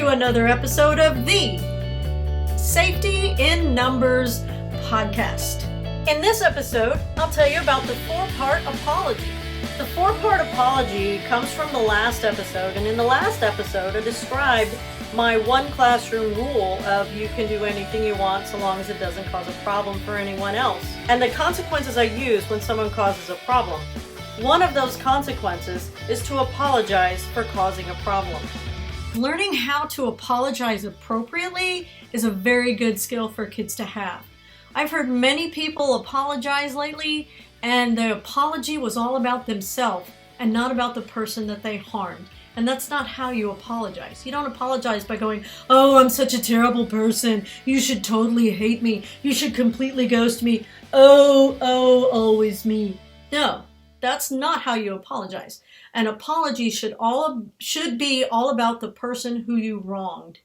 to another episode of the Safety in Numbers podcast. In this episode, I'll tell you about the four-part apology. The four-part apology comes from the last episode, and in the last episode, I described my one classroom rule of you can do anything you want so long as it doesn't cause a problem for anyone else, and the consequences I use when someone causes a problem. One of those consequences is to apologize for causing a problem. Learning how to apologize appropriately is a very good skill for kids to have. I've heard many people apologize lately, and the apology was all about themselves and not about the person that they harmed. And that's not how you apologize. You don't apologize by going, "Oh, I'm such a terrible person. You should totally hate me. You should completely ghost me. Oh, always me." No, that's not how you apologize. An apology should be all about the person who you wronged.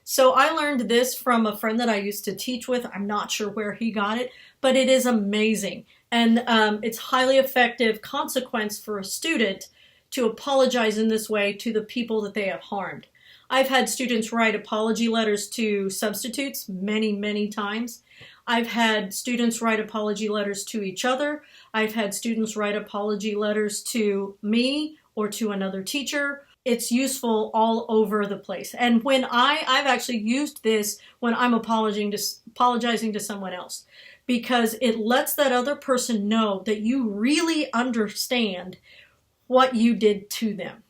So I learned this from a friend that I used to teach with. I'm not sure where he got it, but it is amazing. And it's highly effective consequence for a student to apologize in this way to the people that they have harmed. I've had students write apology letters to substitutes many, many times. I've had students write apology letters to each other. I've had students write apology letters to me or to another teacher. It's useful all over the place. And when I've actually used this when I'm apologizing to someone else, because it lets that other person know that you really understand what you did to them.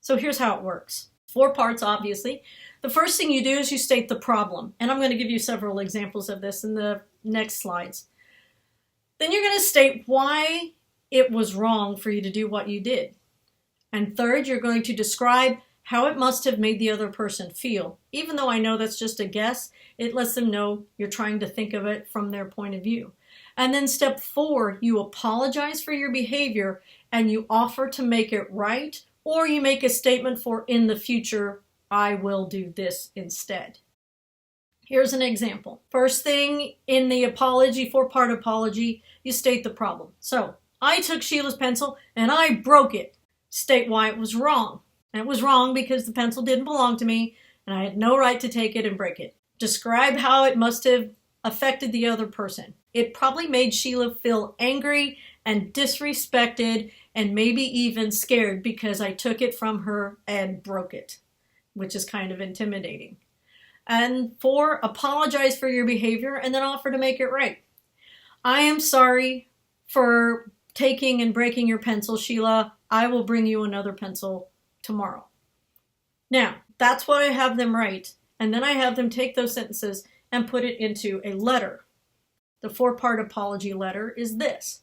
So here's how it works. 4 parts, obviously. The first thing you do is you state the problem. And I'm going to give you several examples of this in the next slides. Then you're going to state why it was wrong for you to do what you did. And third, you're going to describe how it must have made the other person feel. Even though I know that's just a guess, it lets them know you're trying to think of it from their point of view. And then step 4, you apologize for your behavior and you offer to make it right, or you make a statement for in the future, I will do this instead. Here's an example. First thing in the apology, 4-part apology, you state the problem. So, I took Sheila's pencil and I broke it. State why it was wrong. And it was wrong because the pencil didn't belong to me and I had no right to take it and break it. Describe how it must have affected the other person. It probably made Sheila feel angry and disrespected and maybe even scared because I took it from her and broke it, which is kind of intimidating. And 4, apologize for your behavior and then offer to make it right. I am sorry for taking and breaking your pencil, Sheila. I will bring you another pencil tomorrow. Now, that's what I have them write. And then I have them take those sentences and put it into a letter. The 4-part apology letter is this.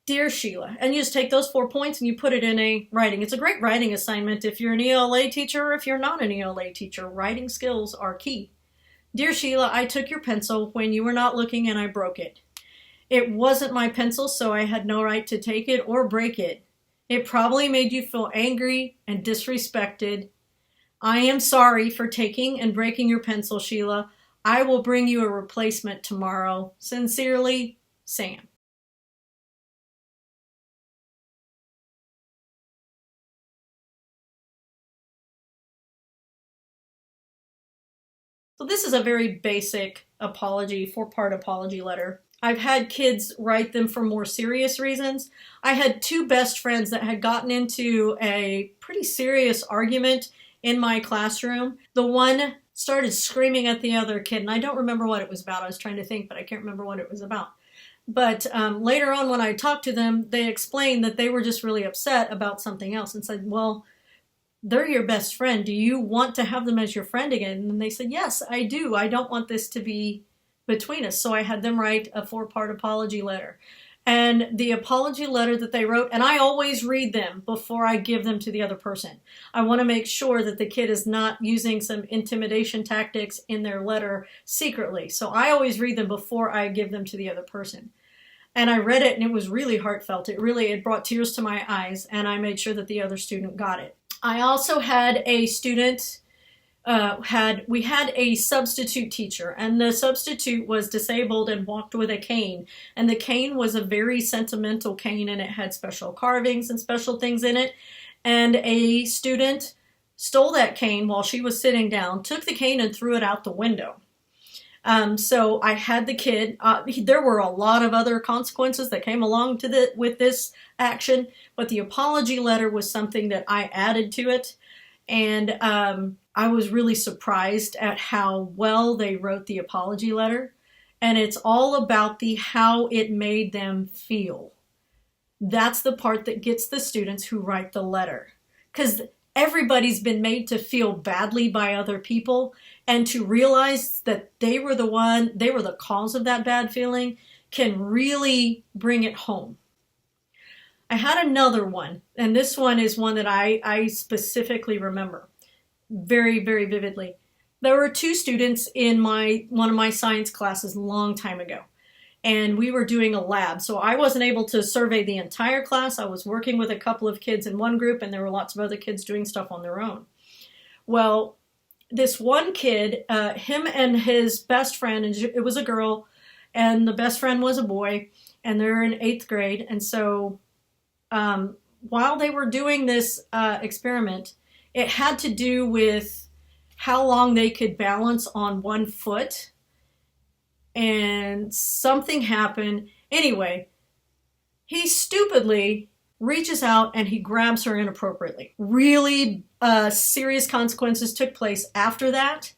Dear Sheila, and you just take those 4 points and you put it in a writing. It's a great writing assignment if you're an ELA teacher or if you're not an ELA teacher. Writing skills are key. Dear Sheila, I took your pencil when you were not looking and I broke it. It wasn't my pencil, so I had no right to take it or break it. It probably made you feel angry and disrespected. I am sorry for taking and breaking your pencil, Sheila. I will bring you a replacement tomorrow. Sincerely, Sam. So this is a very basic apology, 4-part apology letter. I've had kids write them for more serious reasons. I had 2 best friends that had gotten into a pretty serious argument in my classroom. The one started screaming at the other kid, and I don't remember what it was about. I was trying to think, but I can't remember what it was about. But later on when I talked to them, they explained that they were just really upset about something else and said, well, they're your best friend. Do you want to have them as your friend again? And they said, yes, I do. I don't want this to be between us. So I had them write a 4-part apology letter. And the apology letter that they wrote, and I always read them before I give them to the other person. I want to make sure that the kid is not using some intimidation tactics in their letter secretly. So I always read them before I give them to the other person. And I read it and it was really heartfelt. It brought tears to my eyes, and I made sure that the other student got it. I also had a student we had a substitute teacher, and the substitute was disabled and walked with a cane, and the cane was a very sentimental cane, and it had special carvings and special things in it. And a student stole that cane while she was sitting down, took the cane and threw it out the window. So I had the kid, there were a lot of other consequences that came along with this action, but the apology letter was something that I added to it. And I was really surprised at how well they wrote the apology letter. And it's all about how it made them feel. That's the part that gets the students who write the letter. Because everybody's been made to feel badly by other people, and to realize that they were the cause of that bad feeling can really bring it home. I had another one, and this one is one that I specifically remember very, very vividly. There were two students in one of my science classes a long time ago, and we were doing a lab. So I wasn't able to survey the entire class. I was working with a couple of kids in one group, and there were lots of other kids doing stuff on their own. Well, this one kid, him and his best friend, and it was a girl, and the best friend was a boy, and they're in 8th grade. And so while they were doing this experiment, it had to do with how long they could balance on one foot. And something happened. Anyway, he stupidly reaches out and he grabs her inappropriately. Really serious consequences took place after that.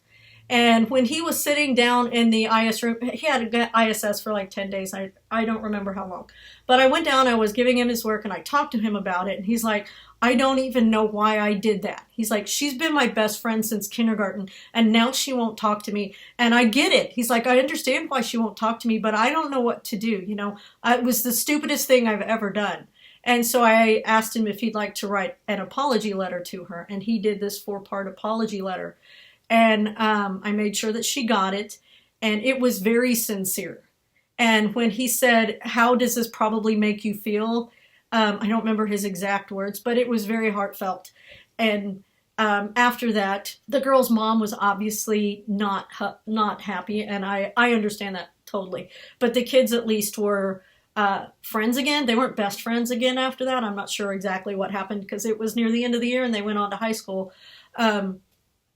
And when he was sitting down in the IS room, he had ISS for like 10 days. I don't remember how long. But I went down, I was giving him his work, and I talked to him about it. And he's like, I don't even know why I did that. He's like, she's been my best friend since kindergarten, and now she won't talk to me. And I get it. He's like, I understand why she won't talk to me, but I don't know what to do. You know, it was the stupidest thing I've ever done. And so I asked him if he'd like to write an apology letter to her. And he did this 4-part apology letter. And I made sure that she got it. And it was very sincere. And when he said, how does this probably make you feel? I don't remember his exact words, but it was very heartfelt. And after that, the girl's mom was obviously not happy. And I understand that totally. But the kids at least were friends again. They weren't best friends again after that. I'm not sure exactly what happened because it was near the end of the year and they went on to high school.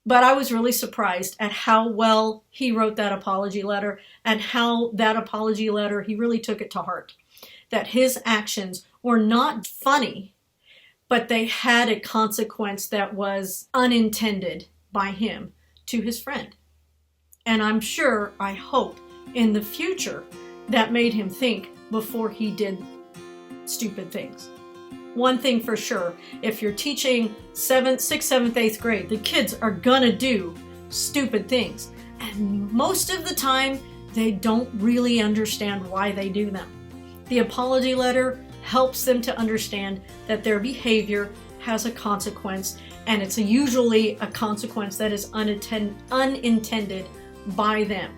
But I was really surprised at how well he wrote that apology letter, and how that apology letter, he really took it to heart. That his actions were not funny, but they had a consequence that was unintended by him to his friend. And I'm sure, I hope, in the future, that made him think before he did stupid things. One thing for sure, if you're teaching 6th, 7th, 8th grade, the kids are gonna do stupid things. And most of the time, they don't really understand why they do them. The apology letter helps them to understand that their behavior has a consequence, and it's usually a consequence that is unintended by them.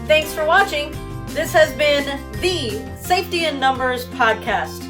Thanks for watching. This has been the Safety in Numbers podcast.